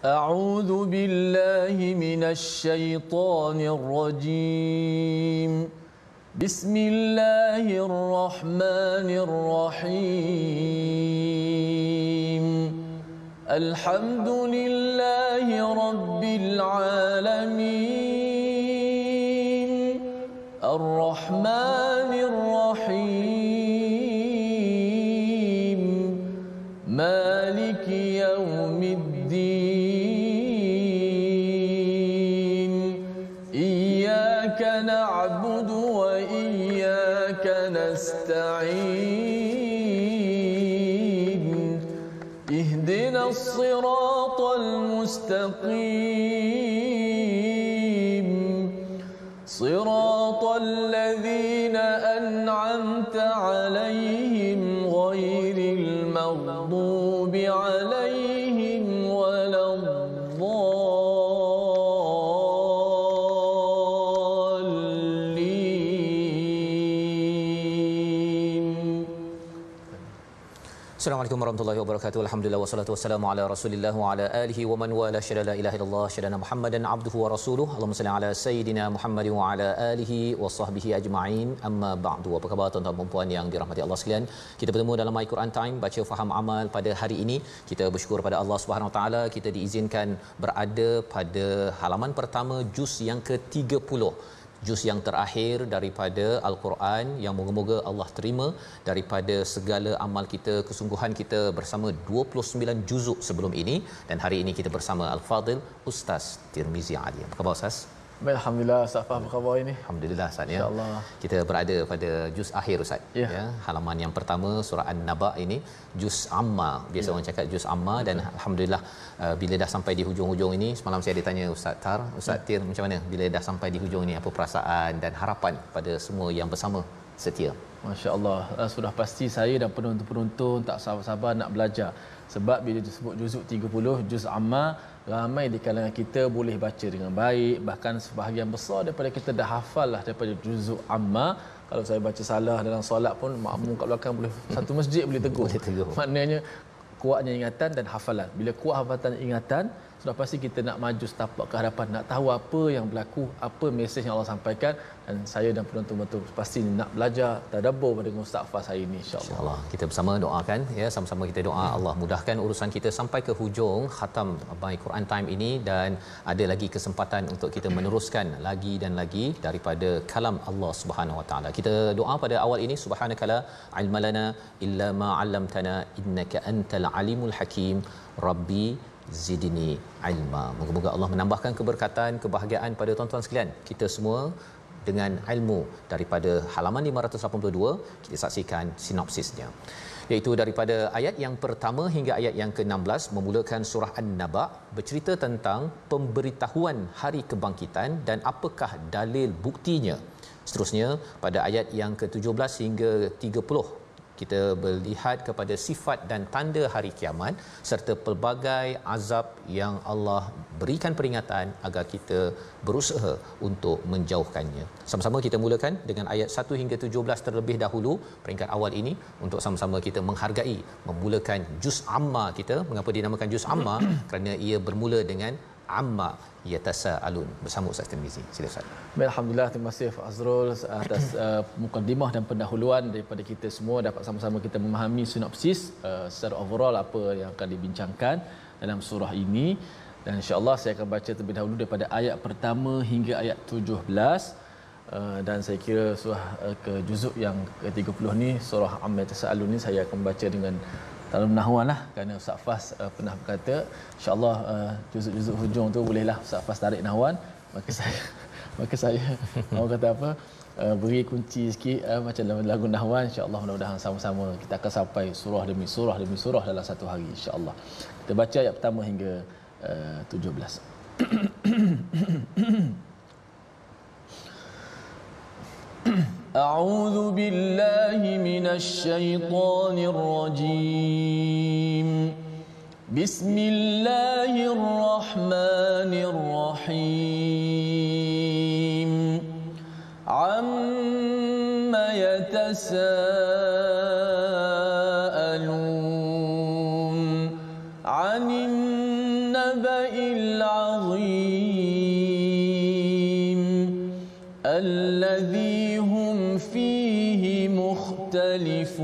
أعوذ بالله من الشيطان الرجيم. بسم الله الرحمن الرحيم. الحمد لله رب العالمين. الرحمن الرحيم. مالك يوم الدين. إياك نعبد وإياك نستعين. اهدنا الصراط المستقيم. صراط الذين أنعمت عليهم غير المغضوب عليهم ولا الضالين. Assalamualaikum warahmatullahi wabarakatuh. Alhamdulillah wassalatu wassalamu ala Rasulillah wa ala alihi wa man wala syada la ilaha illallah syadana Muhammadan abduhu wa rasuluhu. Allahumma salli ala sayidina Muhammad wa ala alihi wa sahbihi ajma'in. Amma ba'du. Apa khabar tuan-tuan dan puan yang dirahmati Allah sekalian? Kita bertemu dalam My Quran Time baca faham amal pada hari ini. Kita bersyukur pada Allah Subhanahu wa taala kita diizinkan berada pada halaman pertama juz yang ke-30. Juz yang terakhir daripada Al-Quran yang moga-moga Allah terima daripada segala amal kita, kesungguhan kita bersama 29 juzuk sebelum ini. Dan hari ini kita bersama Al-Fadil Ustaz Tirmizi Ali. Apa khabar Ustaz? Baik, alhamdulillah. Ustaz Faham, apa khabar ini? Alhamdulillah Ustaz ya. Insya-Allah. Kita berada pada juz akhir Ustaz. Ya, halaman yang pertama surah An-Naba ini juz amma. Biasa orang cakap juz amma dan alhamdulillah bila dah sampai di hujung-hujung ini, semalam saya ditanya Ustaz Tar, Ustaz Tir macam mana bila dah sampai di hujung ini, apa perasaan dan harapan pada semua yang bersama setia? Masya-Allah, sudah pasti saya dan penonton-penonton tak sabar-sabar nak belajar. Sebab bila disebut juzuk 30 juz amma, ramai di kalangan kita boleh baca dengan baik, bahkan sebahagian besar daripada kita dah hafal lah daripada juzuk amma. Kalau saya baca salah dalam solat pun makmum kat belakang boleh satu masjid boleh tegur. Maknanya kuatnya ingatan dan hafalan. Bila kuat hafalan ingatan, sudah pasti kita nak maju setapak ke hadapan, nak tahu apa yang berlaku, apa mesej yang Allah sampaikan. Dan saya dan penonton-penonton pasti nak belajar tadabbur pada Ustaz Fas hari ini, insya-Allah. Insya-Allah kita bersama doakan ya, sama-sama kita doa Allah mudahkan urusan kita sampai ke hujung khatam My Quran Time ini, dan ada lagi kesempatan untuk kita meneruskan lagi dan lagi daripada kalam Allah Subhanahu Wa Taala. Kita doa pada awal ini, subhanakala ilmalana illa ma 'allamtana innaka antal alimul hakim rabbi zidni ilma. Moga-moga Allah menambahkan keberkatan, kebahagiaan pada tuan-tuan sekalian. Kita semua dengan ilmu daripada halaman 582, kita saksikan sinopsisnya. Iaitu daripada ayat yang pertama hingga ayat yang ke-16 memulakan surah An-Naba, bercerita tentang pemberitahuan hari kebangkitan dan apakah dalil buktinya. Seterusnya pada ayat yang ke-17 hingga 30 kita melihat kepada sifat dan tanda hari kiamat serta pelbagai azab yang Allah berikan peringatan agar kita berusaha untuk menjauhkannya. Sama-sama kita mulakan dengan ayat 1 hingga 17 terlebih dahulu peringkat awal ini untuk sama-sama kita menghargai memulakan juz amma kita. Mengapa dinamakan juz amma? Kerana ia bermula dengan amma yatasaalun bersama Ustaz Tirmizi. Sila Ustaz. Baik, alhamdulillah, terima kasih Pak Azrul atas mukadimah dan pendahuluan daripada kita semua, dapat sama-sama kita memahami sinopsis secara overall apa yang akan dibincangkan dalam surah ini. Dan insya-Allah saya akan baca terlebih dahulu daripada ayat pertama hingga ayat 17. Dan saya kira surah ke juzuk yang ke-30 ni, surah Amma Yatasaalun ni, saya akan baca dengan dalam nahwan lah, kerana Ustaz Fas pernah berkata insya-Allah juzuk-juzuk hujung tu bolehlah Ustaz Fas tarik nahwan, maka saya orang kata apa, beri kunci sikit macam dalam lagu nahwan. Insya-Allah mudah-mudahan sama-sama kita akan sampai surah demi surah demi surah dalam satu hari, insya-Allah. Kita baca ayat pertama hingga 17. أعوذ بالله من الشيطان الرجيم. بسم الله الرحمن الرحيم. عما يتساءلون عن النبأ النبأ العظيم الذي هم فيه مختلفون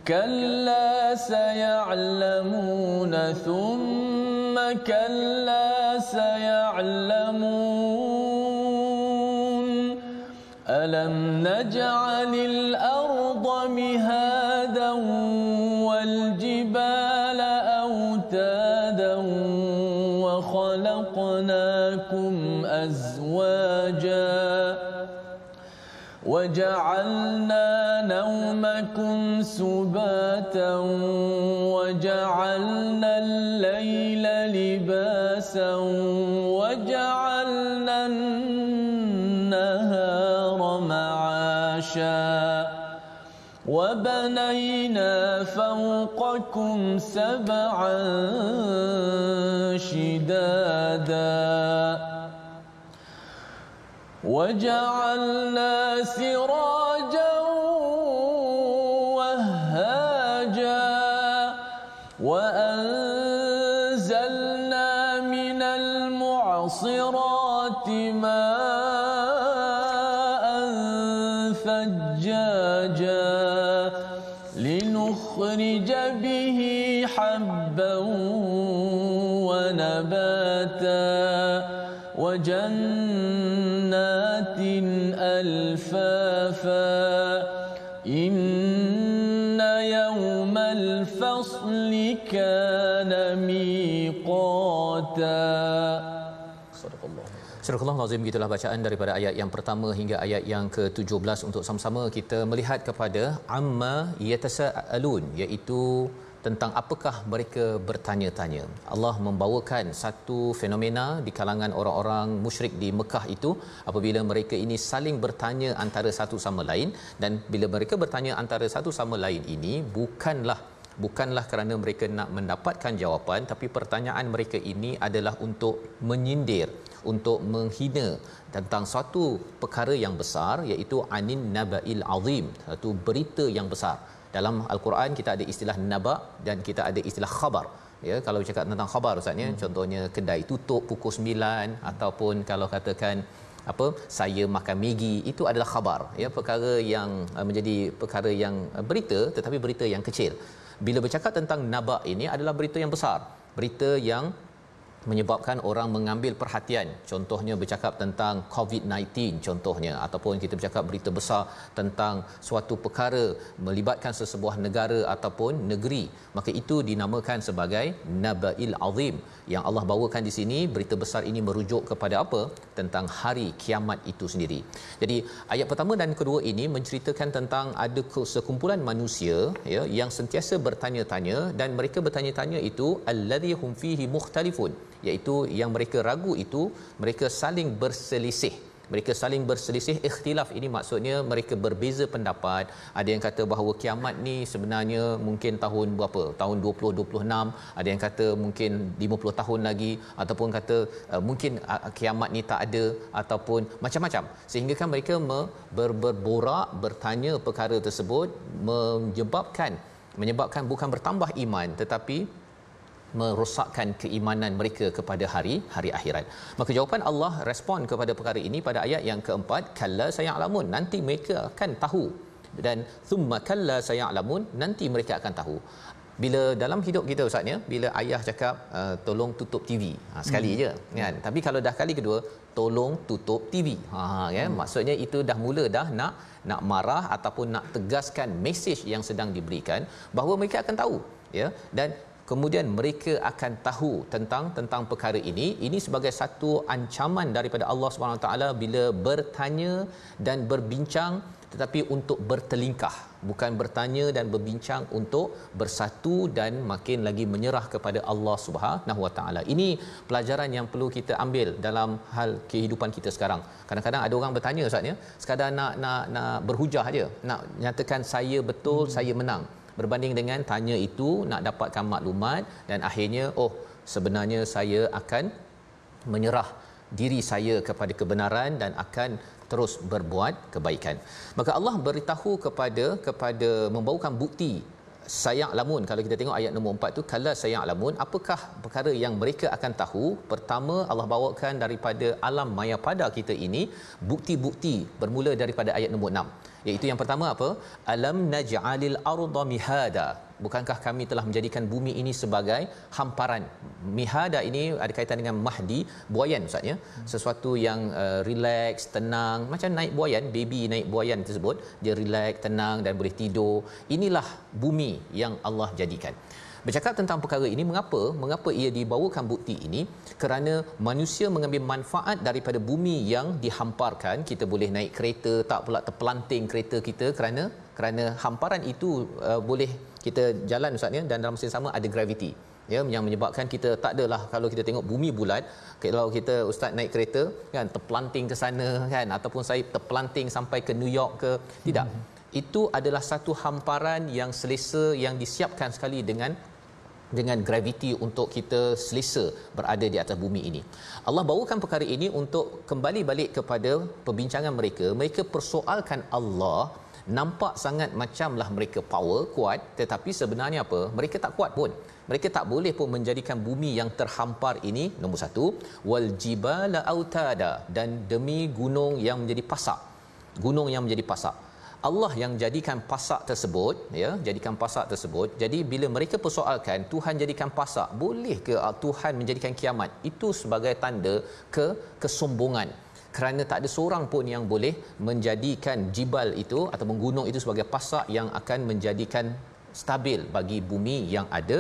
كلا سيعلمون ثم كلا سيعلمون ألم نجعل الأرض مهادا والجبال أوتادا وخلقناكم أزواجا وجعلنا نومكم سباتا وجعلنا الليل لباسا وجعلنا النهار معاشا وبنينا فوقكم سبعا شدادا وجعلنا سراجا وهاجا وأنزلنا من المعصرات ماء ثجاجا لنخرج به حبا ونباتا وجنات ألفافا إن يوم الفصل كان ميقاتا. Surah Al-Azim, begitulah bacaan daripada ayat yang pertama hingga ayat yang ke-17 untuk sama-sama kita melihat kepada amma yatasaalun, iaitu tentang apakah mereka bertanya-tanya. Allah membawakan satu fenomena di kalangan orang-orang musyrik di Mekah itu apabila mereka ini saling bertanya antara satu sama lain, dan bila mereka bertanya antara satu sama lain ini bukanlah kerana mereka nak mendapatkan jawapan, tapi pertanyaan mereka ini adalah untuk menyindir, untuk menghina tentang suatu perkara yang besar, iaitu anin naba'il azim, satu berita yang besar. Dalam al-Quran kita ada istilah naba dan kita ada istilah khabar. Ya, kalau bercakap tentang khabar ustaznya, contohnya kedai tutup pukul 9, ataupun kalau katakan saya makan Maggi, itu adalah khabar, ya, perkara yang menjadi perkara yang berita, tetapi berita yang kecil. Bila bercakap tentang naba ini adalah berita yang besar, berita yang menyebabkan orang mengambil perhatian. Contohnya bercakap tentang COVID-19 contohnya, ataupun kita bercakap berita besar tentang suatu perkara melibatkan sesebuah negara ataupun negeri, maka itu dinamakan sebagai naba'il azim. Yang Allah bawakan di sini, berita besar ini merujuk kepada apa? Tentang hari kiamat itu sendiri. Jadi ayat pertama dan kedua ini menceritakan tentang ada sekumpulan manusia, ya, yang sentiasa bertanya-tanya, dan mereka bertanya-tanya itu allazi hum fihi mukhtalifun, iaitu yang mereka ragu itu mereka saling berselisih. Mereka saling berselisih, ikhtilaf ini maksudnya mereka berbeza pendapat. Ada yang kata bahawa kiamat ni sebenarnya mungkin tahun berapa? Tahun 2026, ada yang kata mungkin 50 tahun lagi, ataupun kata mungkin kiamat ni tak ada, ataupun macam-macam. Sehingga kan mereka berborak, bertanya perkara tersebut, menyebabkan bukan bertambah iman tetapi merosakkan keimanan mereka kepada hari akhirat. Maka jawapan Allah respon kepada perkara ini pada ayat yang keempat, kalla sayalamun, nanti mereka akan tahu, dan thumma kalla sayalamun, nanti mereka akan tahu. Bila dalam hidup kita ustaznya, bila ayah cakap tolong tutup TV, sekali je kan, tapi kalau dah kali kedua tolong tutup TV, kan, maksudnya itu dah mula dah nak marah ataupun nak tegaskan mesej yang sedang diberikan bahawa mereka akan tahu, ya, dan kemudian mereka akan tahu tentang perkara ini sebagai satu ancaman daripada Allah Subhanahu Wa Taala bila bertanya dan berbincang tetapi untuk bertelingkah, bukan bertanya dan berbincang untuk bersatu dan makin lagi menyerah kepada Allah Subhanahu Wa Taala. Ini pelajaran yang perlu kita ambil dalam hal kehidupan kita sekarang. Kadang-kadang ada orang bertanya ustaznya sekadar nak berhujah aja, nak nyatakan saya betul, saya menang, berbanding dengan tanya itu nak dapatkan maklumat dan akhirnya sebenarnya saya akan menyerah diri saya kepada kebenaran dan akan terus berbuat kebaikan. Maka Allah beritahu kepada membawakan bukti sayalamun, kalau kita tengok ayat nombor 4 tu, kala sayalamun, apakah perkara yang mereka akan tahu. Pertama, Allah bawakan daripada alam maya pada kita ini bukti-bukti bermula daripada ayat nombor 6, iaitu yang pertama apa? Alam naj'alil arda mihada, bukankah kami telah menjadikan bumi ini sebagai hamparan. Mihada ini ada kaitan dengan mahdi, buaian Ustaz ya, sesuatu yang relax, tenang, macam naik buaian, baby naik buaian tersebut, dia relax, tenang dan boleh tidur. Inilah bumi yang Allah jadikan. Bercakap tentang perkara ini, mengapa ia dibawakan bukti ini? Kerana manusia mengambil manfaat daripada bumi yang dihamparkan. Kita boleh naik kereta, tak pula terpelanting kereta kita kerana hamparan itu boleh kita jalan Ustaz ya, dan dalam masa yang sama ada graviti ya, yang menyebabkan kita tak adalah, kalau kita tengok bumi bulat, kalau kita Ustaz naik kereta kan terpelanting ke sana kan, ataupun saya terpelanting sampai ke New York ke, tidak. Itu adalah satu hamparan yang selesa, yang disiapkan sekali dengan graviti untuk kita selesa berada di atas bumi ini. Allah bawakan perkara ini untuk kembali balik kepada perbincangan mereka. Mereka persoalkan Allah, nampak sangat macamlah mereka power, kuat, tetapi sebenarnya apa? Mereka tak kuat pun. Mereka tak boleh pun menjadikan bumi yang terhampar ini. Nombor 1, wal jibala autada, dan demi gunung yang menjadi pasak. Gunung yang menjadi pasak. Allah yang jadikan pasak tersebut ya, jadikan pasak tersebut. Jadi bila mereka persoalkan Tuhan jadikan pasak, boleh ke Tuhan menjadikan kiamat? Itu sebagai tanda kesombongan. Kerana tak ada seorang pun yang boleh menjadikan jibal itu ataupun gunung itu sebagai pasak yang akan menjadikan stabil bagi bumi yang ada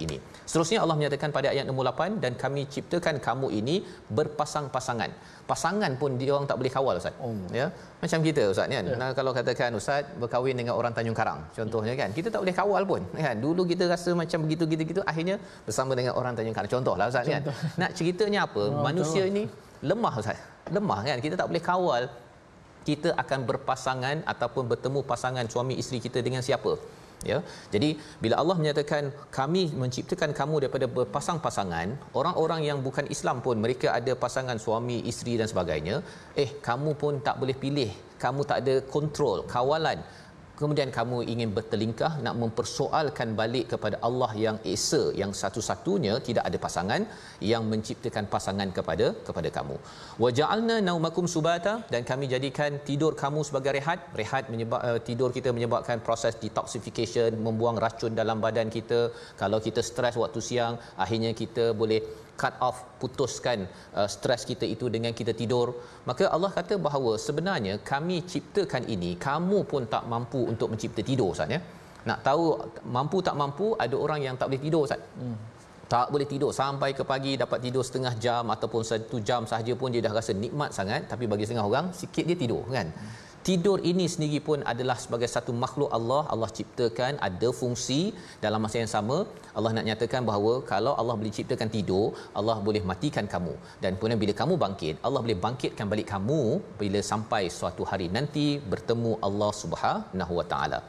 ini. Seterusnya Allah menyatakan pada ayat nombor 8, dan kami ciptakan kamu ini berpasang-pasangan. Pasangan pun dia orang tak boleh kawal Ustaz. Ya. Macam kita Ustaz kan. Nah, kalau katakan Ustaz berkahwin dengan orang Tanjung Karang contohnya kan, kita tak boleh kawal pun kan. Dulu kita rasa macam begitu, akhirnya bersama dengan orang Tanjung Karang contohlah Ustaz kan. Nak ceritanya apa? Manusia ini lemah Ustaz. Lemah kan. Kita tak boleh kawal kita akan berpasangan ataupun bertemu pasangan suami isteri kita dengan siapa. Ya. Jadi bila Allah menyatakan kami menciptakan kamu daripada berpasang-pasangan, orang-orang yang bukan Islam pun mereka ada pasangan suami isteri dan sebagainya, kamu pun tak boleh pilih, kamu tak ada kontrol, kawalan. Kemudian kamu ingin bertelingkah nak mempersoalkan balik kepada Allah yang esa, yang satu-satunya tidak ada pasangan, yang menciptakan pasangan kepada kamu. Wa ja'alna naumakum subata, dan kami jadikan tidur kamu sebagai rehat. Tidur kita menyebabkan proses detoxification, membuang racun dalam badan kita. Kalau kita stres waktu siang, akhirnya kita boleh cut off, putuskan stres kita itu dengan kita tidur. Maka Allah kata bahawa sebenarnya kami ciptakan ini, kamu pun tak mampu untuk mencipta tidur Ustaz ya. Nak tahu mampu tak mampu, ada orang yang tak boleh tidur Ustaz. Tak boleh tidur sampai ke pagi, dapat tidur setengah jam ataupun 1 jam sahaja pun dia dah rasa nikmat sangat, tapi bagi setengah orang sikit dia tidur kan. Tidur ini sendiri pun adalah sebagai satu makhluk Allah ciptakan, ada fungsi. Dalam masa yang sama Allah nak nyatakan bahawa kalau Allah boleh ciptakan tidur, Allah boleh matikan kamu, dan kemudian bila kamu bangkit, Allah boleh bangkitkan balik kamu bila sampai suatu hari nanti bertemu Allah Subhanahu Wa Taala.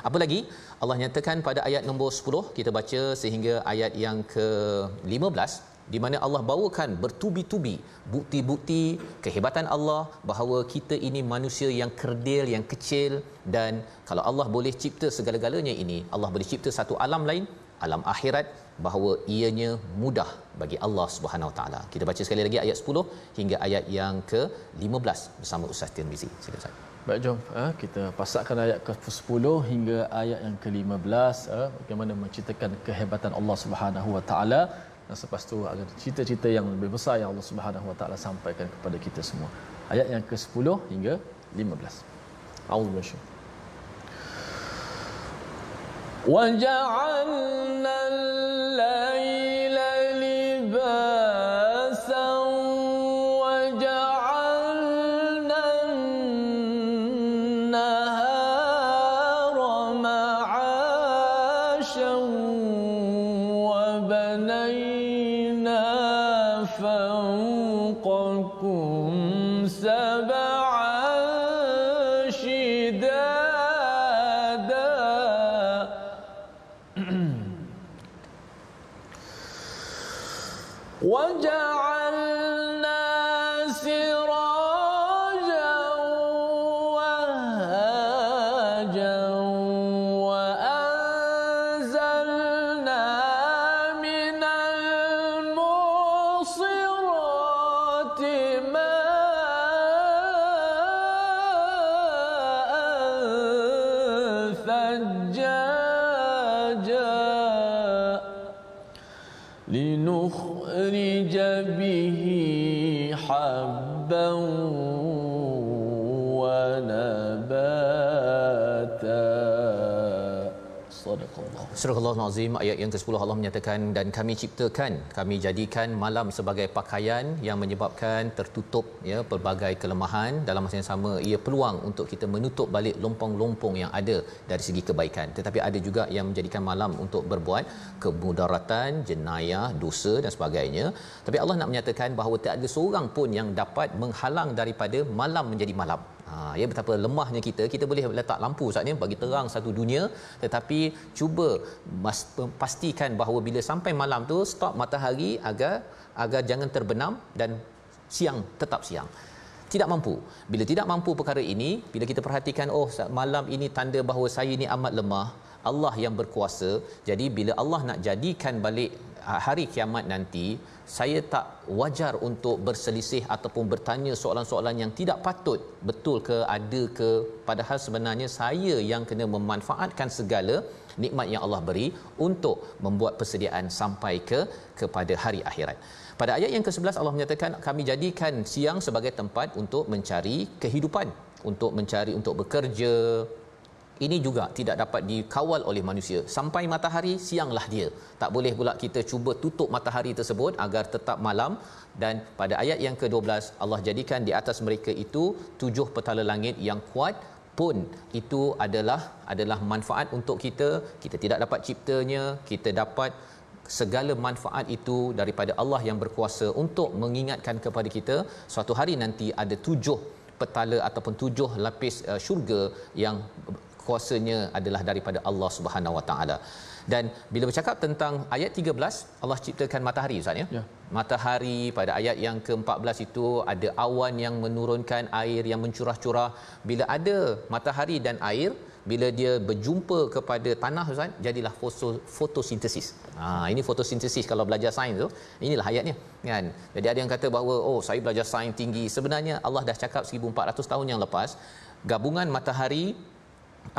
Apa lagi? Allah nyatakan pada ayat nombor 10, kita baca sehingga ayat yang ke-15, di mana Allah bawakan bertubi-tubi bukti-bukti kehebatan Allah, bahawa kita ini manusia yang kerdil, yang kecil, dan kalau Allah boleh cipta segala-galanya ini, Allah boleh cipta satu alam lain, alam akhirat, bahawa ianya mudah bagi Allah Subhanahu Wa Taala. Kita baca sekali lagi ayat 10 hingga ayat yang ke-15 bersama Ustaz Tirmizi. Silakan Ustaz. Baik, jom kita pasakkan ayat ke-10 hingga ayat yang ke-15, bagaimana menceritakan kehebatan Allah Subhanahu Wa Taala, dan selepas tu ada cerita-cerita yang lebih besar yang Allah Subhanahu Wa Taala sampaikan kepada kita semua. Ayat yang ke-10 hingga 15. A'udzubillahi. Wa ja'alna al-laila libasan wa ja'alna an-nahara ma'ashan wa banayna fawqakum sab'an shidada وَجَعَلْنَا سِرَاجًا وَهَّاجًا وَأَنزَلْنَا أنزلنا من المعصرات ماء ثجاجا لنخرج به حبا ونباتا. Surah Al-Azim Azim ayat yang ke-10 Allah menyatakan, dan kami ciptakan, kami jadikan malam sebagai pakaian yang menyebabkan tertutup ya pelbagai kelemahan, dalam masa yang sama ia peluang untuk kita menutup balik lompong-lompong yang ada dari segi kebaikan. Tetapi ada juga yang menjadikan malam untuk berbuat kemudaratan, jenayah, dosa dan sebagainya. Tapi Allah nak menyatakan bahawa tak ada seorang pun yang dapat menghalang daripada malam menjadi malam. Ya, betapa lemahnya kita boleh letak lampu saat ni bagi terang satu dunia, tetapi cuba pastikan bahawa bila sampai malam tu stop matahari agar jangan terbenam dan siang tetap siang. Tidak mampu. Bila tidak mampu perkara ini, bila kita perhatikan malam ini tanda bahawa saya ini amat lemah, Allah yang berkuasa. Jadi bila Allah nak jadikan balik hari kiamat nanti, saya tak wajar untuk berselisih ataupun bertanya soalan-soalan yang tidak patut. Betul ke, ada ke? Padahal sebenarnya saya yang kena memanfaatkan segala nikmat yang Allah beri untuk membuat persediaan sampai kepada hari akhirat. Pada ayat yang ke-11 Allah menyatakan kami jadikan siang sebagai tempat untuk mencari kehidupan, untuk mencari, untuk bekerja. Ini juga tidak dapat dikawal oleh manusia. Sampai matahari, sianglah dia. Tak boleh pula kita cuba tutup matahari tersebut agar tetap malam. Dan pada ayat yang ke-12 Allah jadikan di atas mereka itu 7 petala langit yang kuat pun itu adalah manfaat untuk kita. Kita tidak dapat ciptanya, kita dapat segala manfaat itu daripada Allah yang berkuasa untuk mengingatkan kepada kita suatu hari nanti ada 7 petala ataupun 7 lapis syurga yang kuasanya adalah daripada Allah Subhanahu Wa Taala. Dan bila bercakap tentang ayat 13 Allah ciptakan matahari Ustaz ya. Matahari pada ayat yang ke-14 itu ada awan yang menurunkan air yang mencurah-curah. Bila ada matahari dan air, bila dia berjumpa kepada tanah Ustaz, jadilah fotosintesis. Ini fotosintesis kalau belajar sains tu, inilah ayatnya kan. Jadi ada yang kata bahawa saya belajar sains tinggi. Sebenarnya Allah dah cakap 1400 tahun yang lepas, gabungan matahari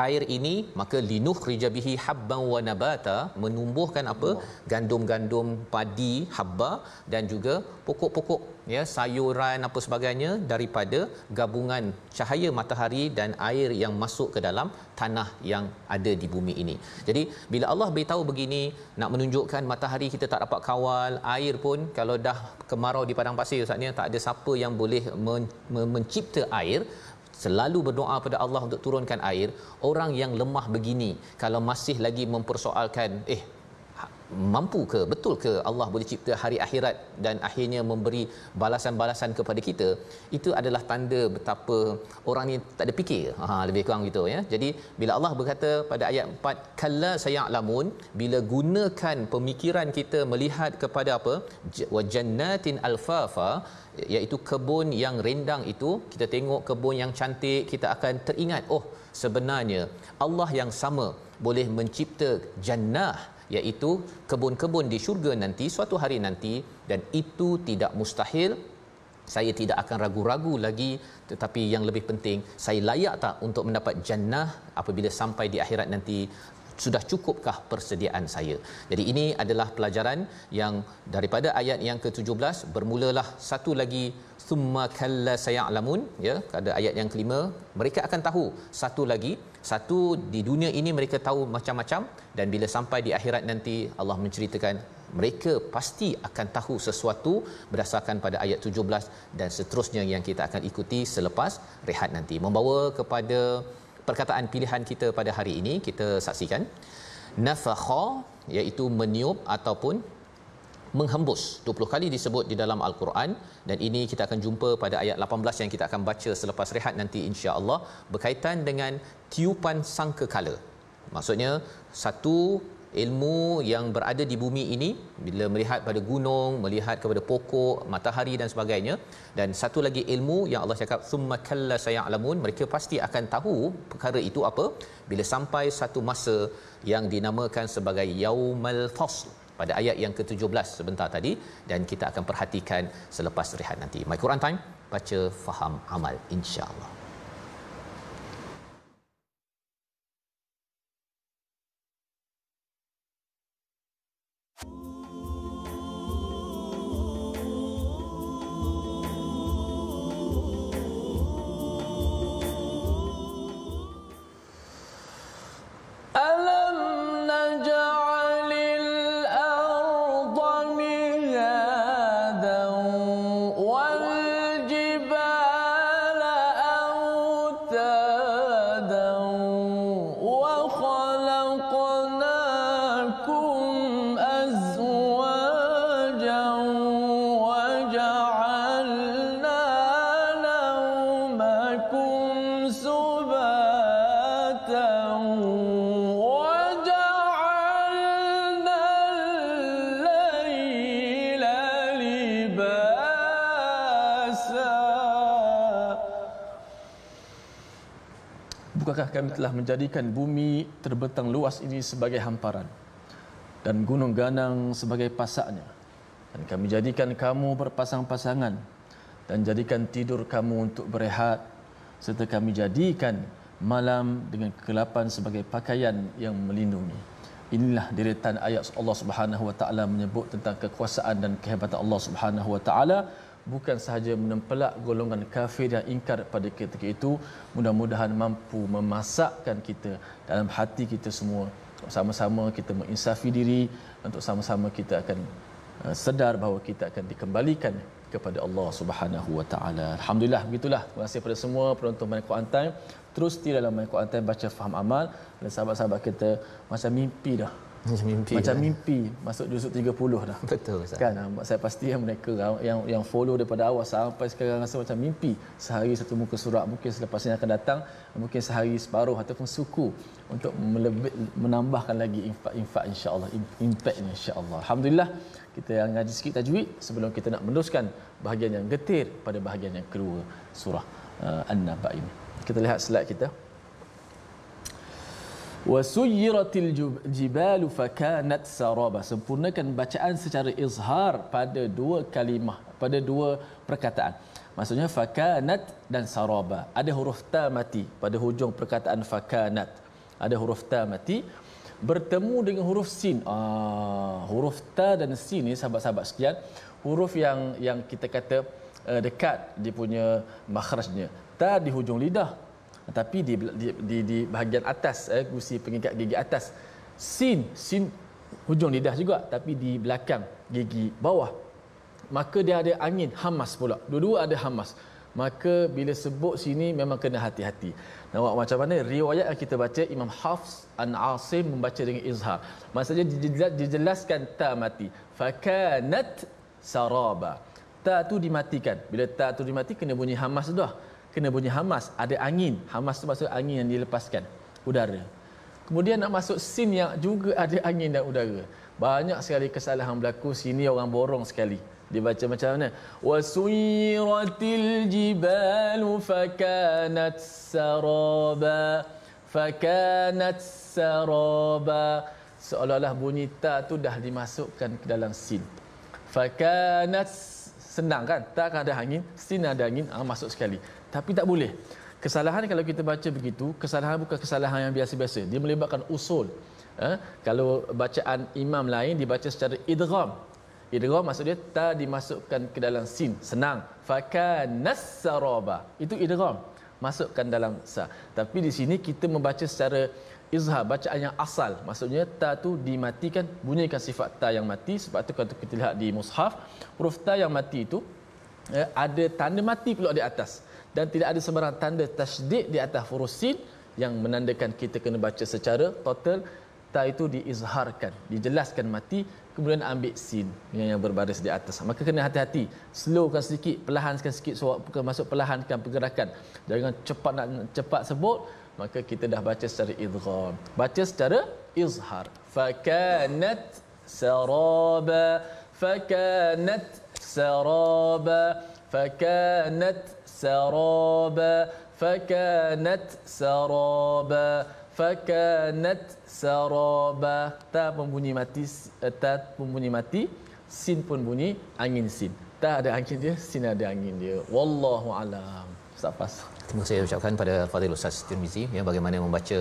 air ini maka linukhrija bihi habban wa nabata, menumbuhkan apa? Gandum-gandum padi, habba, dan juga pokok-pokok ya, sayuran apa sebagainya daripada gabungan cahaya matahari dan air yang masuk ke dalam tanah yang ada di bumi ini. Jadi bila Allah beritahu begini, nak menunjukkan matahari kita tak dapat kawal, air pun kalau dah kemarau di padang pasir Ustaznya, tak ada siapa yang boleh mencipta air. Selalu berdoa pada Allah untuk turunkan air. Orang yang lemah begini kalau masih lagi mempersoalkan mampu ke, betul ke Allah boleh cipta hari akhirat dan akhirnya memberi balasan-balasan kepada kita, itu adalah tanda betapa orang ni tak ada fikir. Lebih kurang gitu ya. Jadi bila Allah berkata pada ayat 4 kalla sayalamun, bila gunakan pemikiran kita melihat kepada apa? Wa jannatin alfafa, iaitu kebun yang rendang itu, kita tengok kebun yang cantik, kita akan teringat sebenarnya Allah yang sama boleh mencipta jannah, iaitu kebun-kebun di syurga nanti suatu hari nanti, dan itu tidak mustahil. Saya tidak akan ragu-ragu lagi, tetapi yang lebih penting, saya layak tak untuk mendapat jannah apabila sampai di akhirat nanti? Sudah cukupkah persediaan saya? Jadi ini adalah pelajaran yang daripada ayat yang ke-17 bermulalah satu lagi summa kalla sayalamun ya, pada ayat yang kelima mereka akan tahu satu di dunia ini mereka tahu macam-macam, dan bila sampai di akhirat nanti Allah menceritakan mereka pasti akan tahu sesuatu berdasarkan pada ayat 17 dan seterusnya yang kita akan ikuti selepas rehat nanti. Membawa kepada perkataan pilihan kita pada hari ini, kita saksikan nafakha, iaitu meniup ataupun menghembus. 20 kali disebut di dalam Al-Quran, dan ini kita akan jumpa pada ayat 18 yang kita akan baca selepas rehat nanti insya-Allah, berkaitan dengan tiupan sangkakala. Maksudnya satu ilmu yang berada di bumi ini, bila melihat pada gunung, melihat kepada pokok, matahari dan sebagainya. Dan satu lagi ilmu yang Allah cakap summa kalla sayalamun, mereka pasti akan tahu perkara itu apa bila sampai satu masa yang dinamakan sebagai yaumal fasl pada ayat yang ke-17 sebentar tadi, dan kita akan perhatikan selepas rehat nanti. My Quran Time, baca, faham, amal, insya-Allah. Bukankah kami telah menjadikan bumi terbentang luas ini sebagai hamparan dan gunung ganang sebagai pasaknya, dan kami jadikan kamu berpasang-pasangan dan jadikan tidur kamu untuk berehat, serta kami jadikan malam dengan kegelapan sebagai pakaian yang melindungi. Inilah deretan ayat Allah Subhanahu Wa Taala menyebut tentang kekuasaan dan kehebatan Allah Subhanahu Wa Taala, bukan sahaja menempelak golongan kafir yang ingkar pada ketika itu. Mudah-mudahan mampu memasakkan kita dalam hati kita semua, sama-sama kita menginsafi diri, untuk sama-sama kita akan sedar bahawa kita akan dikembalikan kepada Allah Subhanahu Wa Taala. Alhamdulillah, begitulah. Terima kasih kepada semua penonton My Quran Time. Terus di dalam My Quran Time, baca, faham, amal. Dan sahabat-sahabat kita macam mimpi dah. Macam mimpi masuk juzuk 30 dah. Betul Ustaz. Kan, saya pasti yang mereka yang follow daripada awal sampai sekarang rasa macam mimpi. Sehari satu muka surat, mungkin selepas ini akan datang mungkin sehari separuh ataupun suku, untuk menambahkan lagi infak insya-Allah, impaknya insya-Allah. Alhamdulillah, kita yang ngaji sikit tajwid sebelum kita nak meneruskan bahagian yang getir pada bahagian yang kedua surah An-Naba ini. Kita lihat slide kita. Wasuyiratil jibalu fakanat saraba. Sempurnakan bacaan secara izhar pada dua kalimah, pada dua perkataan. Maksudnya fakanat dan saraba. Ada huruf ta mati pada hujung perkataan fakanat. Ada huruf ta mati bertemu dengan huruf sin. Huruf ta dan sin ni, sahabat-sahabat sekalian, huruf yang kita kata dekat dia punya makhrajnya. Ta di hujung lidah, tapi di bahagian atas, gusi pengikat gigi atas. Sin hujung lidah juga, tapi di belakang gigi bawah. Maka dia ada angin hamas pula. Dua-dua ada hamas. Maka bila sebut sini memang kena hati-hati. Nampak macam mana riwayat yang kita baca, Imam Hafs an Asim membaca dengan izhar. Maksudnya dijelaskan ta mati. Fakanat saraba. Ta tu dimatikan. Bila ta tu dimati, kena bunyi hamas dah. Kena bunyi hamas, ada angin. Hamas tu maksud angin yang dilepaskan, udara. Kemudian nak masuk sin yang juga ada angin dan udara. Banyak sekali kesalahan berlaku sini, orang borong sekali. Dia baca macam mana? Wasuyiratil jibalu fakanat saraba. Fakanat saraba. Seolah-olah bunyi ta tu dah dimasukkan ke dalam sin. Fakanat, senang kan? Ta kan ada angin, sin ada angin, masuk sekali. Tapi tak boleh. Kesalahan kalau kita baca begitu, kesalahan bukan kesalahan yang biasa-biasa. Dia melibatkan usul. Kalau bacaan imam lain dibaca secara idgham. Idgham maksudnya ta dimasukkan ke dalam sin, senang. Fakanas saraba. Itu idgham, masukkan dalam sa. Tapi di sini kita membaca secara izhar, bacaan yang asal. Maksudnya ta tu dimatikan, bunyikan sifat ta yang mati. Sebab tu kalau kita lihat di mushaf, huruf ta yang mati itu ada tanda mati pula di atas, dan tidak ada sebarang tanda tasydid di atas huruf sin yang menandakan kita kena baca secara total. Ta itu diizharkan, dijelaskan mati, kemudian ambil sin yang berbaris di atas. Maka kena hati-hati, slowkan sedikit, perlahankan sikit suara, masuk perlahankan pergerakan. Jangan cepat sebut, maka kita dah baca secara idgham. Baca secara izhar. Fakanat saraba, fakanat saraba, fakanat saraba, fakanat saraba, fakanat saraba. Ta pun bunyi mati, ta pun bunyi mati, sin pun bunyi angin sin. Ta ada angin dia, sin ada angin dia. Wallahu alam. Ustaz Fas. Terima kasih ucapkan pada Fadil Ustaz Tirmizi ya, bagaimana membaca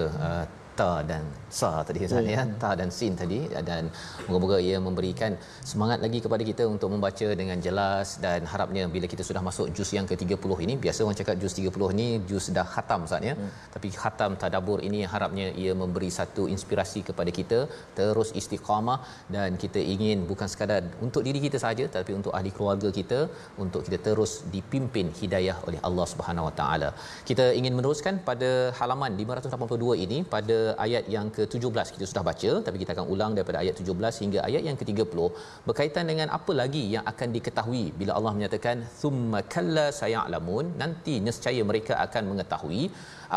ta dan sa tadi Ustaz ya, ta dan sin tadi, dan moga-moga ia memberikan semangat lagi kepada kita untuk membaca dengan jelas, dan harapnya bila kita sudah masuk juz yang ke-30 ini, biasa orang cakap juz 30 ni juz dah khatam Ustaz ya, tapi khatam tadabbur ini harapnya ia memberi satu inspirasi kepada kita terus istiqamah, dan kita ingin bukan sekadar untuk diri kita saja tapi untuk ahli keluarga kita, untuk kita terus dipimpin hidayah oleh Allah Subhanahu Wa Taala. Kita ingin meneruskan pada halaman 582 ini pada ayat yang ke-17 kita sudah baca, tapi kita akan ulang daripada ayat 17 hingga ayat yang ke-30 berkaitan dengan apa lagi yang akan diketahui bila Allah menyatakan thumma kalla sayalamun, nanti nescaya mereka akan mengetahui.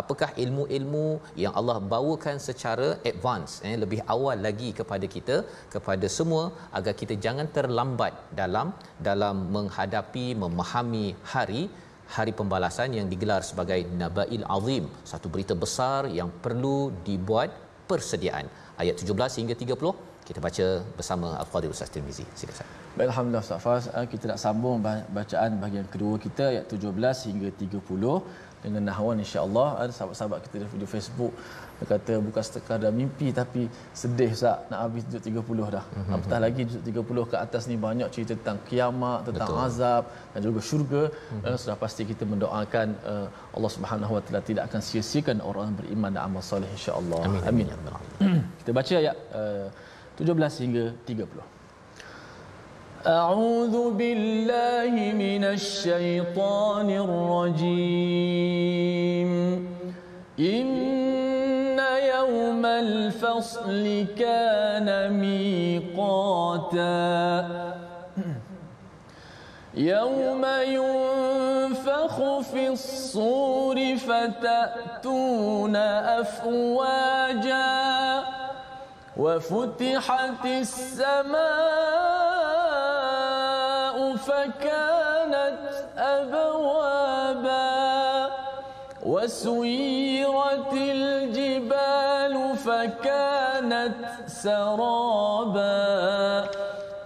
Apakah ilmu-ilmu yang Allah bawakan secara advance, lebih awal lagi kepada kita, kepada semua, agar kita jangan terlambat dalam menghadapi, memahami hari pembalasan yang digelar sebagai Naba'il Azim, satu berita besar yang perlu dibuat persediaan. Ayat 17 hingga 30 kita baca bersama Al-Fadhil Ustaz Tirmizi. Silakan Ustaz. Baik, alhamdulillah Ustaz Fas, kita nak sambung bacaan bahagian kedua kita ayat 17 hingga 30 dengan nahwan insya-Allah. Ada sahabat-sahabat kita di video Facebook dia kata bukan sekadar mimpi tapi sedih Ustaz, nak habis juz 30 dah. Apatah lagi juz 30 ke atas ni banyak cerita tentang kiamat, tentang azab dan juga syurga. Sudah pasti kita mendoakan Allah Subhanahu Wa Taala tidak akan sia-siakan orang beriman dan amal soleh insya-Allah. Amin. Kita baca ayat 17 hingga 30. أعوذ بالله من الشيطان الرجيم إن يوم الفصل كان ميقاتا يوم ينفخ في الصور فتأتون أفواجا وفتحت السماء فكانت أبوابا وسيرت الجبال فكانت سرابا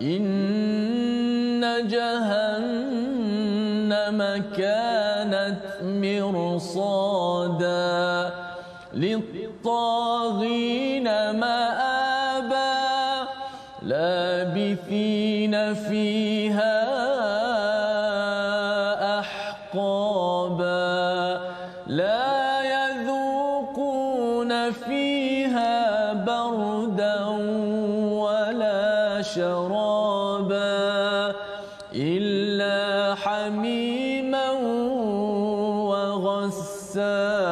إن جهنم كانت مرصادا للطاغين مآبا لابثين فيها أحقابا لا يذوقون فيها بردا ولا شرابا إلا حميما وغساقا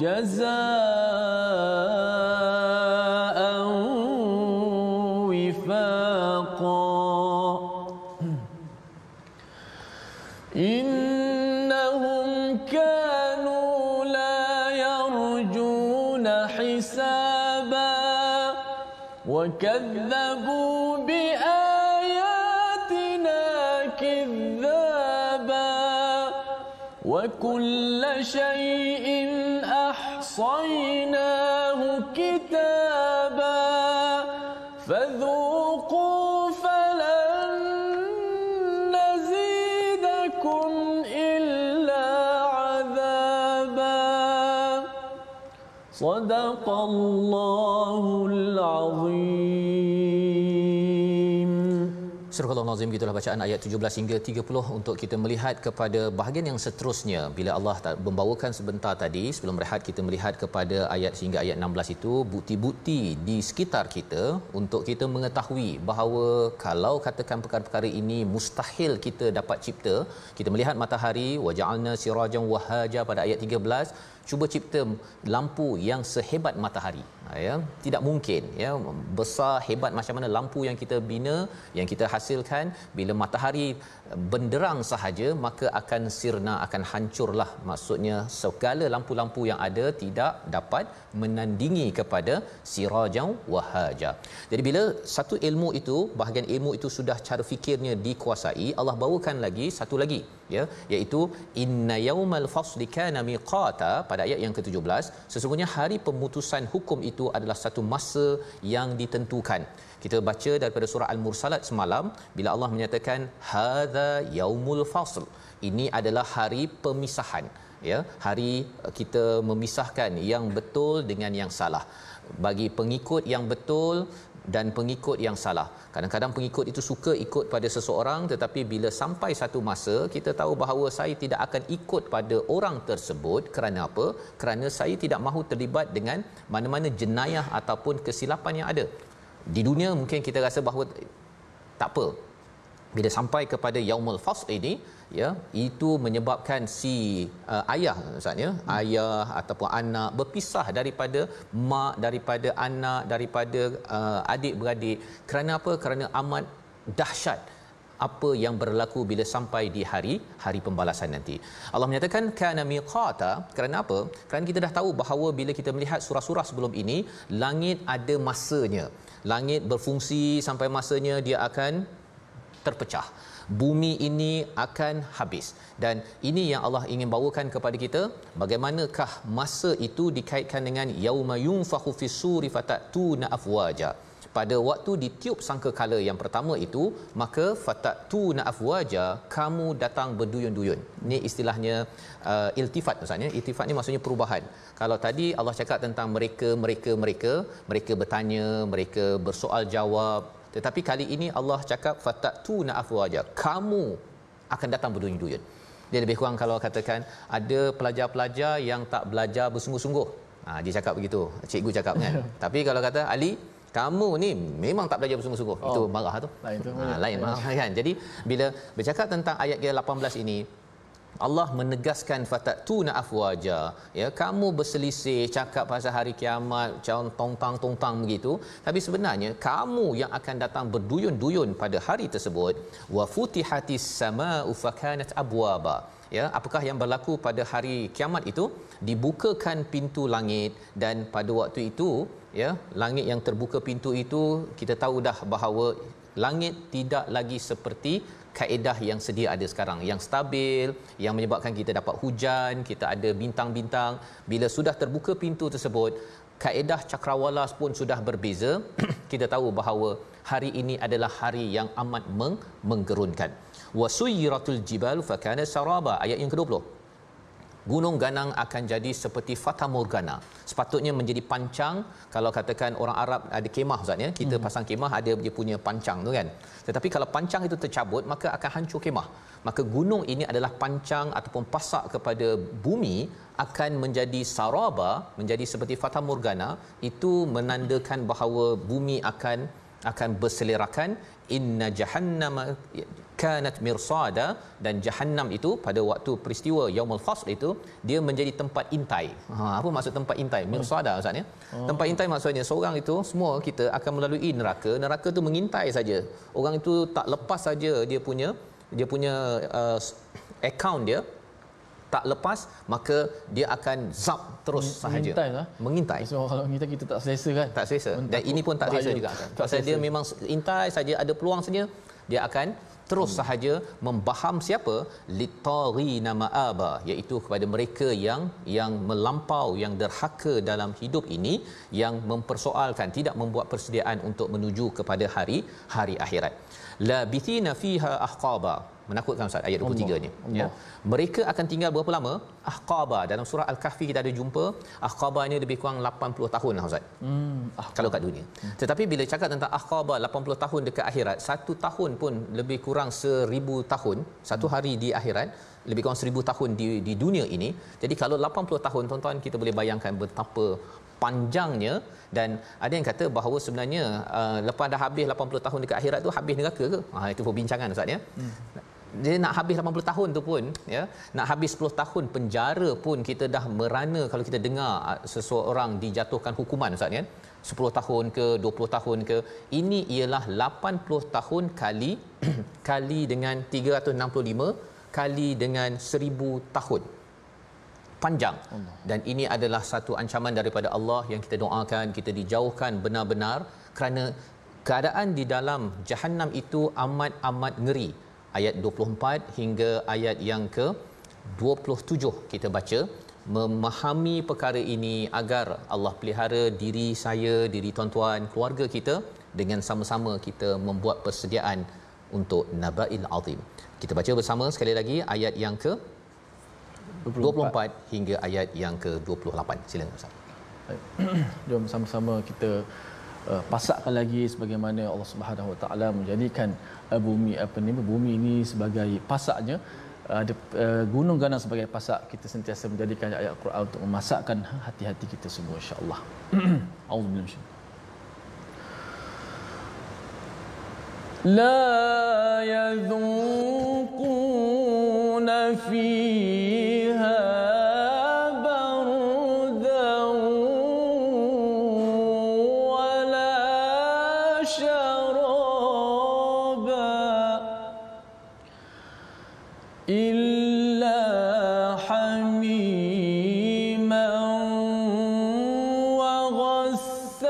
جزاء وفاقا إنهم كانوا لا يرجون حسابا وكذبوا بآياتنا كذابا وكل شيء أحصيناه كتابا فذوقوا فلن نزيدكم إلا عذابا صدق الله العظيم. Surah Al-Nazim, gitulah bacaan ayat 17 hingga 30 untuk kita melihat kepada bahagian yang seterusnya. Bila Allah membawakan sebentar tadi sebelum rehat, kita melihat kepada ayat hingga ayat 16 itu bukti-bukti di sekitar kita untuk kita mengetahui bahawa kalau katakan perkara-perkara ini mustahil kita dapat cipta. Kita melihat matahari, waja'alna sirajan wahaja pada ayat 13, cuba cipta lampu yang sehebat matahari. ya, tidak mungkin ya, besar hebat macam mana lampu yang kita bina, yang kita hasilkan, bila matahari benderang sahaja maka akan sirna, akan hancurlah. Maksudnya segala lampu-lampu yang ada tidak dapat menandingi kepada sirajan wahaja. Jadi bila satu ilmu itu, bahagian ilmu itu sudah cara fikirnya dikuasai, Allah bawakan lagi satu lagi ya, iaitu inna yaumal fasli kana miqata, pada ayat yang ke-17, sesungguhnya hari pemutusan hukum itu adalah satu masa yang ditentukan. Kita baca daripada surah Al-Mursalat semalam bila Allah menyatakan hadza yaumul fasl, ini adalah hari pemisahan ya, hari kita memisahkan yang betul dengan yang salah, bagi pengikut yang betul dan pengikut yang salah. Kadang-kadang pengikut itu suka ikut pada seseorang, tetapi bila sampai satu masa kita tahu bahawa saya tidak akan ikut pada orang tersebut. Kerana apa? Kerana saya tidak mahu terlibat dengan mana-mana jenayah ataupun kesilapan yang ada. Di dunia mungkin kita rasa bahawa tak apa, bila sampai kepada yaumul fasl ini ya, itu menyebabkan si ayah maksudnya ayah ataupun anak berpisah daripada mak, daripada anak, daripada adik-beradik. Kerana apa? Kerana amat dahsyat apa yang berlaku bila sampai di hari pembalasan nanti. Allah menyatakan kana miqata, kerana apa? Kerana kita dah tahu bahawa bila kita melihat surah-surah sebelum ini, langit ada masanya. Langit berfungsi sampai masanya dia akan terpecah. Bumi ini akan habis. Dan ini yang Allah ingin bawakan kepada kita, bagaimanakah masa itu dikaitkan dengan yauma yunfakhu fis-suri fatatuna afwaja. Pada waktu ditiup sangkakala yang pertama itu, maka fatatuna afwaja, kamu datang berduyun-duyun. Ini istilahnya iltifat maksudnya. Iltifat ni maksudnya perubahan. Kalau tadi Allah cakap tentang mereka bertanya, mereka bersoal jawab, tetapi kali ini Allah cakap fatatuna afwaja, kamu akan datang berduyun-duyun. Dia lebih kurang kalau katakan ada pelajar-pelajar yang tak belajar bersungguh-sungguh. Dia cakap begitu, cikgu cakap kan. Tapi kalau kata Ali, kamu ni memang tak belajar bersungguh-sungguh, itu marah tu. Lain marah kan. Jadi bila bercakap tentang ayat ke-18 ini, Allah menegaskan fatatuna afwaja, ya, kamu berselisih cakap pasal hari kiamat macam tongtang begitu, tapi sebenarnya kamu yang akan datang berduyun-duyun pada hari tersebut. Wa futihatis samaa'u fakanat abwaba, ya, apakah yang berlaku pada hari kiamat itu? Dibukakan pintu langit, dan pada waktu itu ya, langit yang terbuka pintu itu, kita tahu dah bahawa langit tidak lagi seperti kaedah yang sedia ada sekarang, yang stabil, yang menyebabkan kita dapat hujan, kita ada bintang-bintang. Bila sudah terbuka pintu tersebut, kaedah cakrawala pun sudah berbeza. Kita tahu bahawa hari ini adalah hari yang amat menggerunkan. Wasuyiratul jibal fakana saraba, ayat yang ke-20. Gunung ganang akan jadi seperti fata morgana, sepatutnya menjadi pancang. Kalau katakan orang Arab ada kemah ustaz ya, kita pasang kemah ada dia punya pancang tu kan. Tetapi kalau pancang itu tercabut, maka akan hancur kemah. Maka gunung ini adalah pancang ataupun pasak kepada bumi, akan menjadi saraba, menjadi seperti fata morgana. Itu menandakan bahawa bumi akan berselerakan. Inna jahannama kanat mirsada, dan jahannam itu pada waktu peristiwa yaumul fasl itu dia menjadi tempat intai. Apa maksud tempat intai? Mirsada maksudnya. Tempat intai maksudnya seorang itu, semua kita akan melalui neraka. Neraka tu mengintai saja. Orang itu tak lepas saja dia punya akaun dia tak lepas, maka dia akan zap terus sahaja. Mengintai. So, kalau kita tak selesa kan? Tak selesa. Dan ini pun tak selesa juga kan. Pasal dia memang intai saja, ada peluang saja, dia akan terus sahaja membaham siapa? Litarina ma'aba, iaitu kepada mereka yang melampau, yang derhaka dalam hidup ini, yang mempersoalkan, tidak membuat persediaan untuk menuju kepada hari akhirat. Labithina fiha ahqaba, menakutkan Ustaz ayat 23 ni ya. Mereka akan tinggal berapa lama? Ahqaba, dalam surah Al-Kahfi kita ada jumpa ahqaba ni lebih kurang 80 tahun lah Ustaz. Kalau kat dunia. Tetapi bila cakap tentang ahqaba 80 tahun dekat akhirat, satu tahun pun lebih kurang 1000 tahun, satu hari di akhirat lebih kurang 1000 tahun di dunia ini. Jadi kalau 80 tahun, tuan-tuan kita boleh bayangkan betapa panjangnya. Dan ada yang kata bahawa sebenarnya lepas dah habis 80 tahun dekat akhirat tu, habis neraka ke? Itu perbincangan Ustaz ya. dia nak habis 80 tahun tu pun ya, nak habis 10 tahun penjara pun kita dah merana kalau kita dengar seseorang dijatuhkan hukuman ustaz kan, 10 tahun ke 20 tahun ke. Ini ialah 80 tahun kali kali dengan 365 kali dengan 1000 tahun. Panjang. Dan ini adalah satu ancaman daripada Allah yang kita doakan kita dijauhkan benar-benar, kerana keadaan di dalam Jahannam itu amat ngeri. Ayat 24 hingga ayat yang ke 27 kita baca, memahami perkara ini agar Allah pelihara diri saya, diri tuan-tuan, keluarga kita, dengan sama-sama kita membuat persediaan untuk Naba'il Azim. Kita baca bersama sekali lagi ayat yang ke 24 hingga ayat yang ke 28. Silakan Ustaz. Jom sama-sama kita pasakkan lagi sebagaimana Allah Subhanahu Wa Taala menjadikan bumi ini sebagai pasaknya, ada gunung ganang sebagai pasak. Kita sentiasa menjadikan ayat Al-Quran untuk memasakkan hati-hati kita semua insya-Allah. Auzubillahi لا يذوقون فيها بردا ولا شرابا إلا حميما وغساقا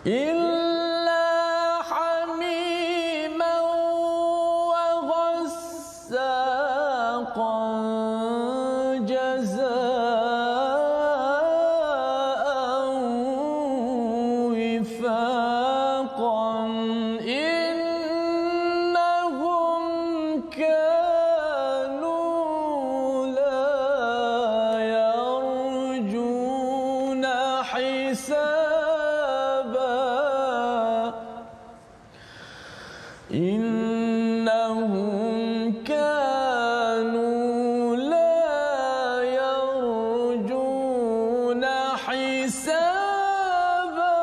إلا حميما وغساقا جزاء وفاقا إنهم كانوا لا يرجون حسابا إنهم كانوا لا يرجون حسابا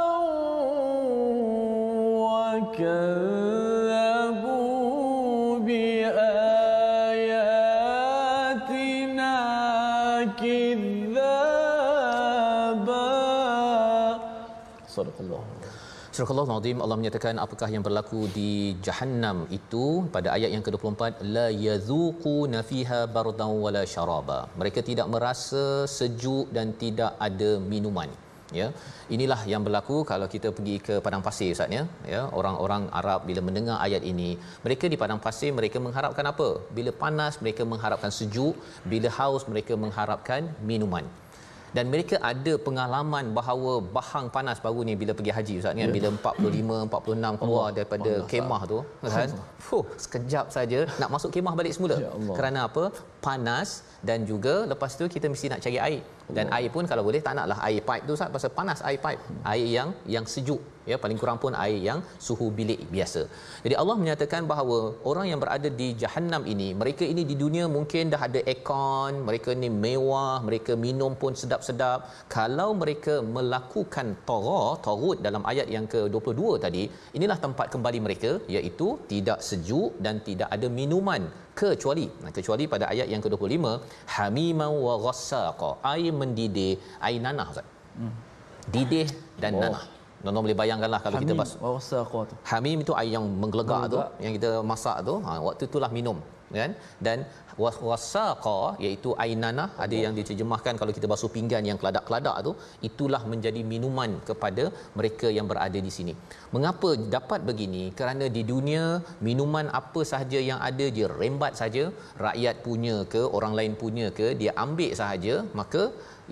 وكذبوا بآياتنا كذابا. صدق الله. Surah Al-Azim, Allah menyatakan apakah yang berlaku di Jahannam itu pada ayat yang ke-24, la yazuquna fiha bardan wala syaraba. Mereka tidak merasa sejuk dan tidak ada minuman. Ya, inilah yang berlaku kalau kita pergi ke padang pasir Ustaz ya. Orang-orang Arab bila mendengar ayat ini, mereka di padang pasir mereka mengharapkan apa? Bila panas mereka mengharapkan sejuk, bila haus mereka mengharapkan minuman. Dan mereka ada pengalaman bahawa bahang panas baru ni bila pergi haji Ustaz kan, bila 45 46 keluar daripada kemah tu kan, sekejap saja nak masuk kemah balik semula. Kerana apa? Panas, dan juga lepas tu kita mesti nak cari air, dan air pun kalau boleh tak naklah air pipe tu Ustaz, pasal panas air pipe, air yang sejuk ya, paling kurang pun air yang suhu bilik biasa. Jadi Allah menyatakan bahawa orang yang berada di Jahannam ini, mereka ini di dunia mungkin dah ada aircon, mereka ni mewah, mereka minum pun sedap-sedap. Kalau mereka melakukan taghut dalam ayat yang ke-22 tadi, inilah tempat kembali mereka, iaitu tidak sejuk dan tidak ada minuman kecuali pada ayat yang ke-25, hamiman wa ghassaqa, air mendidih, air nanah Ustaz. Didih dan nanah. Tuan-tuan boleh bayangkanlah kalau kita hamim itu air yang menggelegak tu, yang kita masak tu, waktu itulah minum kan. Dan wasaqa iaitu air nanah, ada yang diterjemahkan kalau kita basuh pinggan yang keladak-keladak tu, itulah menjadi minuman kepada mereka yang berada di sini. Mengapa dapat begini? Kerana di dunia minuman apa sahaja yang ada dia rembat saja, rakyat punya ke orang lain punya ke, dia ambil sahaja. Maka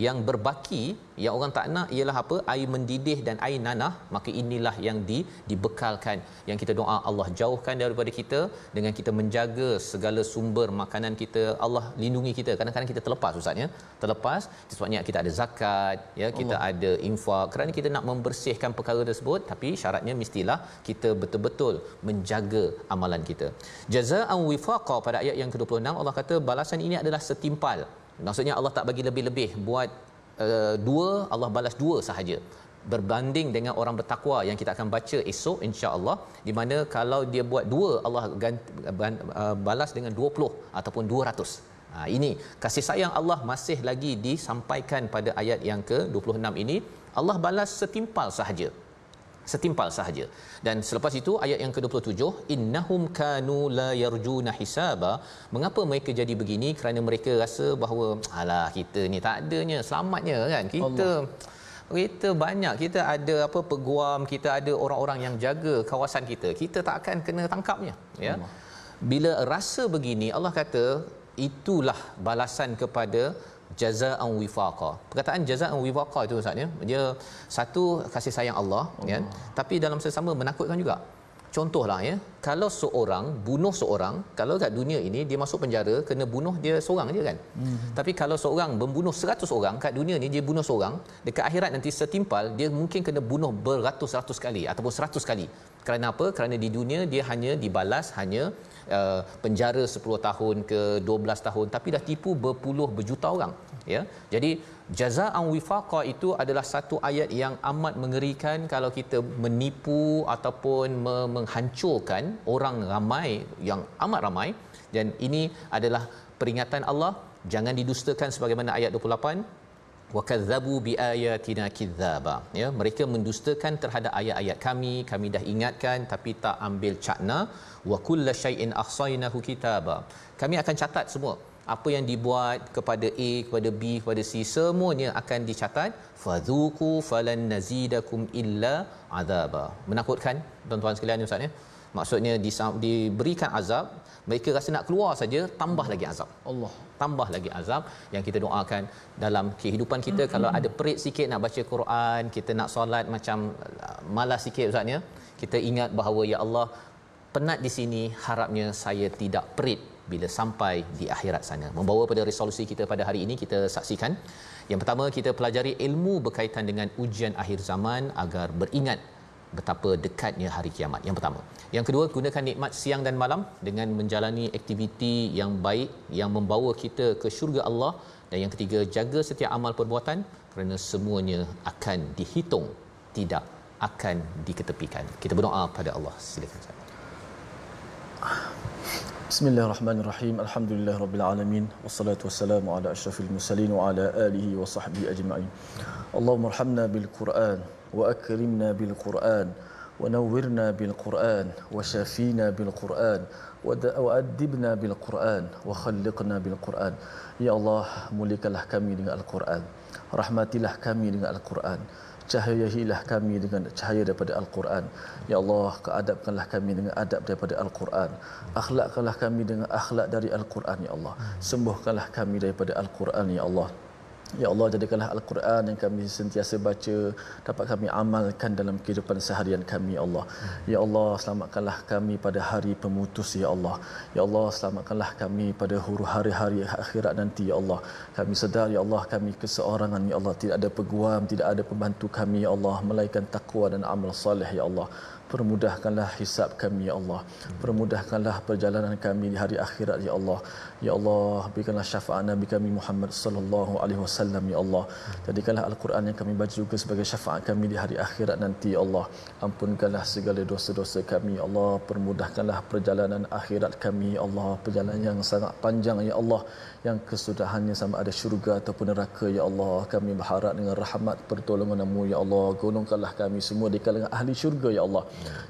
yang berbaki yang orang tak nak ialah apa? Air mendidih dan air nanah. Maka inilah yang dibekalkan, yang kita doa Allah jauhkan daripada kita dengan kita menjaga segala sumber makanan kita. Allah lindungi kita. Kadang-kadang kita terlepas Ustaz ya. Terlepas, sebabnya kita ada zakat ya, kita ada infak kerana kita nak membersihkan perkara tersebut, tapi syaratnya mestilah kita betul-betul menjaga amalan kita. Jazaa'an wifaqa, pada ayat yang ke-26 Allah kata balasan ini adalah setimpal. Maksudnya Allah tak bagi lebih-lebih, buat dua Allah balas dua sahaja. berbanding dengan orang bertakwa yang kita akan baca esok insya-Allah, di mana kalau dia buat 2 Allah balas dengan 20 ataupun 200. Ini kasih sayang Allah masih lagi disampaikan pada ayat yang ke-26 ini. Allah balas setimpal sahaja. Dan selepas itu ayat yang ke-27, innahum kanu la yarjuna hisaba. Mengapa mereka jadi begini? Kerana mereka rasa bahawa alah, kita ni tak adanya selamatnya kan. Kita banyak, kita ada peguam, kita ada orang-orang yang jaga kawasan kita. Kita tak akan kena tangkapnya, ya. Bila rasa begini, Allah kata itulah balasan kepada jazaa'an wifaqa. Perkataan jazaa'an wifaqa itu maksudnya dia satu kasih sayang Allah, ya, tapi dalam sesama menakutkan juga. Contohlah, ya, kalau seorang bunuh seorang, kalau kat dunia ini dia masuk penjara kena bunuh dia seorang je kan. Tapi kalau seorang membunuh 100 orang kat dunia ni, dia bunuh seorang, dekat akhirat nanti setimpal dia mungkin kena bunuh beratus-ratus kali ataupun 100 kali. Kerana apa? Kerana di dunia dia hanya dibalas penjara 10 tahun ke 12 tahun, tapi dah tipu berjuta orang, ya. Jadi jazaa'an wifaqa itu adalah satu ayat yang amat mengerikan kalau kita menipu ataupun menghancurkan orang ramai, yang amat ramai. Dan ini adalah peringatan Allah, jangan didustakan sebagaimana ayat 28, wa kadzabu biayatina kidzaba, ya, mereka mendustakan terhadap ayat-ayat kami dah ingatkan tapi tak ambil cakna. Wa kullu syai'in ahsaynahu kitaba, kami akan catat semua apa yang dibuat kepada A, kepada B, kepada C, semuanya akan dicatat. Fadzuqu falan nazidakum illa azaba. Menakutkan tuan-tuan sekalian, ustaz, ya. Maksudnya diberikan azab, mereka rasa nak keluar saja, tambah lagi azab. Allah tambah lagi azab. Yang kita doakan dalam kehidupan kita, kalau ada perit sikit nak baca Quran, kita nak solat macam malas sikit, ustaz, ya, kita ingat bahawa ya Allah, penat di sini, harapnya saya tidak perit bila sampai di akhirat sana. Membawa pada resolusi kita pada hari ini, kita saksikan yang pertama, kita pelajari ilmu berkaitan dengan ujian akhir zaman agar beringat betapa dekatnya hari kiamat. Yang pertama. Yang kedua, gunakan nikmat siang dan malam dengan menjalani aktiviti yang baik yang membawa kita ke syurga Allah. Dan yang ketiga, jaga setiap amal perbuatan kerana semuanya akan dihitung, tidak akan diketepikan. Kita berdoa pada Allah. Silakan. Bismillahirrahmanirrahim. Alhamdulillahirabbil alamin. Wassalatu wassalamu ala asyrafil mursalin wa ala alihi wa sahbihi ajma'in. Allahumma arhamna bil Qur'an wa akrimna bil Qur'an wa nawwirna bil Qur'an wa shafina bil Qur'an wa adibna bil Qur'an wa khalliqna bil Qur'an. Ya Allah, muliakanlah kami dengan Al-Quran. Rahmatilah kami dengan Al-Quran. Cahayahilah kami dengan cahaya daripada Al-Quran. Ya Allah, keadabkanlah kami dengan adab daripada Al-Quran. Akhlakkanlah kami dengan akhlak dari Al-Quran, ya Allah. Sembuhkanlah kami daripada Al-Quran, ya Allah. Ya Allah, jadikanlah Al-Quran yang kami sentiasa baca dapat kami amalkan dalam kehidupan seharian kami, ya Allah. Ya Allah, selamatkanlah kami pada hari pemutus, ya Allah. Ya Allah, selamatkanlah kami pada hari-hari akhirat nanti, ya Allah. Kami sedar, ya Allah, kami keseorangan, ya Allah. Tidak ada peguam, tidak ada pembantu kami, ya Allah, melainkan takwa dan amal soleh, ya Allah. Permudahkanlah hisab kami, ya Allah. Permudahkanlah perjalanan kami di hari akhirat, ya Allah. Ya Allah, berikanlah syafaat Nabi kami Muhammad sallallahu alaihi wasallam, ya Allah. Jadikanlah Al-Quran yang kami baca juga sebagai syafaat kami di hari akhirat nanti, ya Allah. Ampunkanlah segala dosa-dosa kami, ya Allah. Permudahkanlah perjalanan akhirat kami, ya Allah. Perjalanan yang sangat panjang, ya Allah, yang kesudahannya sama ada syurga ataupun neraka, ya Allah. Kami berharap dengan rahmat pertolongan-Mu, ya Allah. Golongkanlah kami semua di kalangan ahli syurga, ya Allah.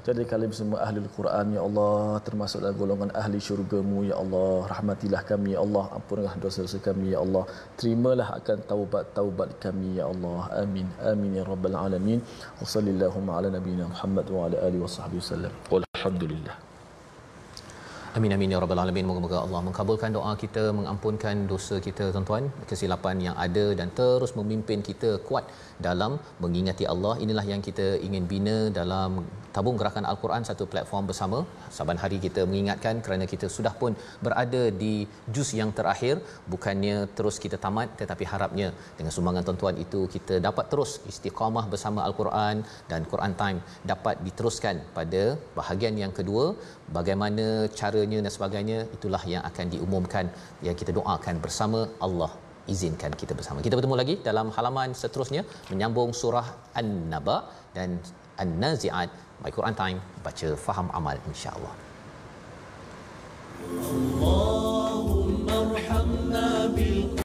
Jadi kami semua ahli Al-Quran, ya Allah, termasuk dalam golongan ahli syurga-Mu, ya Allah. Rahmatilah kami, ya Allah. Ampunlah dosa-dosa kami, ya Allah. Terimalah akan taubat kami, ya Allah. Amin. Amin ya rabbal alamin. Wa sallallahu ala nabiyyina Muhammad wa ala alihi wa sahbihi wasallam. Walhamdulillah. Amin amin ya rabbal alamin. Moga-moga Allah mengabulkan doa kita, mengampunkan dosa kita, tuan-tuan, kesilapan yang ada, dan terus memimpin kita kuat dalam mengingati Allah. Inilah yang kita ingin bina dalam Tabung Gerakan Al-Quran, satu platform bersama. Saban hari kita mengingatkan kerana kita sudah pun berada di juz yang terakhir, bukannya terus kita tamat, tetapi harapnya dengan sumbangan tuan-tuan itu kita dapat terus istiqamah bersama Al-Quran, dan Quran Time dapat diteruskan pada bahagian yang kedua. Bagaimana caranya dan sebagainya, itulah yang akan diumumkan, yang kita doakan bersama. Allah izinkan kita bersama. Kita bertemu lagi dalam halaman seterusnya menyambung surah An-Naba dan An-Nazi'at. My Quran Time, baca faham amal insya-Allah. Allahumma